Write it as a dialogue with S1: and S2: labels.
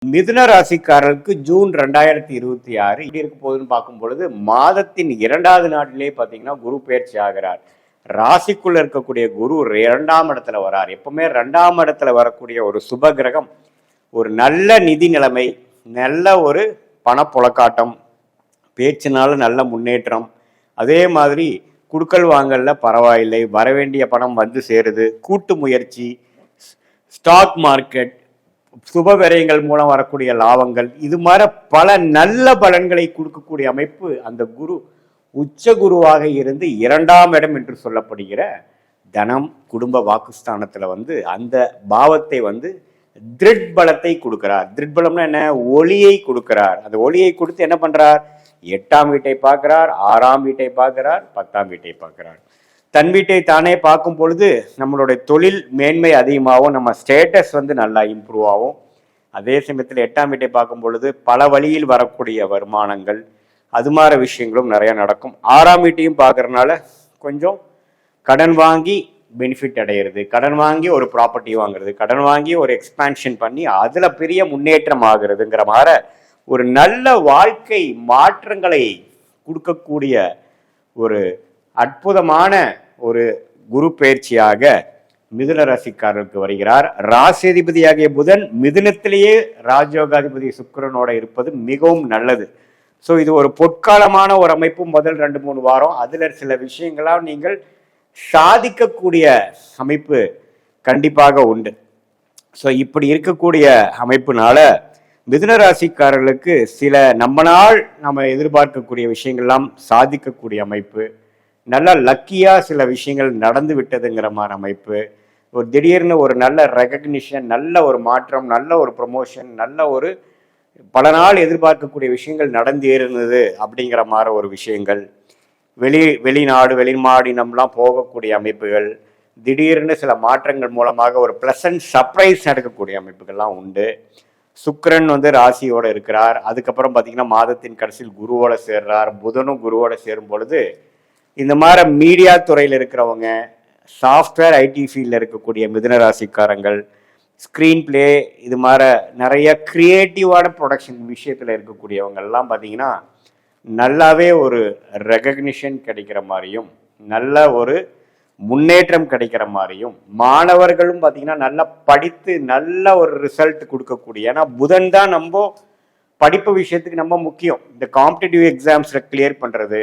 S1: மிதுன ராசிக்காரர்களுக்கு ஜூன் 2026 இப்படி இருக்க போகுதுன்னு பார்க்கும் பொழுது மாதத்தின் 2வது நாட்டிலே பார்த்தீங்கன்னா குரு பயிற்சி ஆகிறார். ராசிக்குள்ள இருக்கக்கூடிய குரு 2ஆம் இடத்துல வரார். எப்பவுமே 2ஆம் இடத்துல வரக்கூடிய ஒரு சுப கிரகம் ஒரு நல்ல நிதி நிலைமை, நல்ல ஒரு பணப்புழக்காட்டம், பேச்சினால நல்ல முன்னேற்றம், அதே மாதிரி குடுக்கல் வாங்கல்ல பரவாயில்லை, வரவேண்டிய பணம் வந்து சேருது, கூட்டு முயற்சி, ஸ்டாக் மார்க்கெட், சுப விரயங்கள் மூலம் வரக்கூடிய லாபங்கள், இது மாதிரி பல நல்ல பலன்களை கொடுக்கக்கூடிய அமைப்பு அந்த குரு உச்ச குருவாக இருந்து 2ஆம் இடம் என்று சொல்லப்படுகிற தனம் குடும்ப வாக்குஸ்தானத்துல அந்த பாவத்தை திருட் பலத்தை கொடுக்கிறார். திருட் பலம்னா என்ன? ஒளியை கொடுக்கிறார். அந்த ஒளியை கொடுத்து என்ன பண்றார்? 8ஆம் வீட்டை பார்க்கிறார், 6ஆம் வீட்டை பார்க்கிறார், 10ஆம் வீட்டை பார்க்கிறார். தன் வீட்டை தானே பார்க்கும் பொழுது நம்மளுடைய தொழில் மேன்மை அதிகமாகவும், நம்ம ஸ்டேட்டஸ் நல்லா இம்ப்ரூவ் ஆகும். அதே சமயத்தில் 8ஆம் வீட்டை பார்க்கும் பொழுது பல வழியில் வரக்கூடிய வருமானங்கள், அது மாதிரி விஷயங்களும் நிறைய நடக்கும். 6ஆம் வீட்டையும் பார்க்கறதுனால கொஞ்சம் கடன் வாங்கி பெனிஃபிட் அடைகிறது, கடன் வாங்கி ஒரு ப்ராப்பர்ட்டி வாங்குறது, கடன் வாங்கி ஒரு எக்ஸ்பான்ஷன் பண்ணி அதுல பெரிய முன்னேற்றம் ஆகுறதுங்கிற மாதிரி ஒரு நல்ல வாழ்க்கை மாற்றங்களை கொடுக்கக்கூடிய ஒரு அற்புதமான ஒரு குரு பயிற்சியாக மிதுன ராசிக்காரருக்கு வருகிறார். ராசிதிபதியாகிய புதன் மிதுனத்திலேயே ராஜயோகாதிபதி சுக்கிரனோட இருப்பது மிகவும் நல்லது. ஸோ இது ஒரு பொற்காலமான ஒரு அமைப்பு. முதல் 2-3 வாரம் அதுல சில விஷயங்களாக நீங்கள் சாதிக்கக்கூடிய அமைப்பு கண்டிப்பாக உண்டு. ஸோ இப்படி இருக்கக்கூடிய அமைப்புனால மிதுன ராசிக்காரர்களுக்கு சில நம்ம எதிர்பார்க்கக்கூடிய விஷயங்கள்லாம் சாதிக்கக்கூடிய அமைப்பு, நல்ல லக்கியா சில விஷயங்கள் நடந்து விட்டதுங்கிற மாதிரி அமைப்பு, ஒரு திடீர்னு ஒரு நல்ல ரெகக்னிஷன், நல்ல ஒரு மாற்றம், நல்ல ஒரு ப்ரொமோஷன், நல்ல ஒரு பல நாள் எதிர்பார்க்கக்கூடிய விஷயங்கள் நடந்து ஏறுனது அப்படிங்கிற மாதிரி ஒரு விஷயங்கள், வெளிநாடு வெளிமாநிலம்லாம் போகக்கூடிய அமைப்புகள், திடீர்னு சில மாற்றங்கள் மூலமாக ஒரு பிளசன்ட் சர்ப்ரைஸ் நடக்கக்கூடிய அமைப்புகள்லாம் உண்டு. சுக்கிரன் ராசியோட இருக்கிறார். அதுக்கப்புறம் பார்த்தீங்கன்னா மாதத்தின் கடைசியில் குருவோட சேர்றார். புதனும் குருவோட சேரும் பொழுது இந்த மாதிரி மீடியா துறையில் இருக்கிறவங்க, சாஃப்ட்வேர் ஐடி ஃபீல்டில் இருக்கக்கூடிய மிதுன ராசிக்காரங்கள், ஸ்க்ரீன் பிளே, இது மாதிரி நிறைய கிரியேட்டிவான ப்ரொடக்ஷன் விஷயத்தில் இருக்கக்கூடியவங்க எல்லாம் பார்த்தீங்கன்னா நல்லாவே ஒரு ரெகக்னிஷன் கிடைக்கிற மாதிரியும், நல்ல ஒரு முன்னேற்றம் கிடைக்கிற மாதிரியும், மாணவர்களும் பார்த்தீங்கன்னா நல்லா படித்து நல்ல ஒரு ரிசல்ட் கொடுக்கக்கூடிய, ஏன்னா புதன் தான் நம்ம படிப்பு விஷயத்துக்கு நம்ம முக்கியம். இந்த காம்படிட்டிவ் எக்ஸாம்ஸில் கிளியர் பண்ணுறது,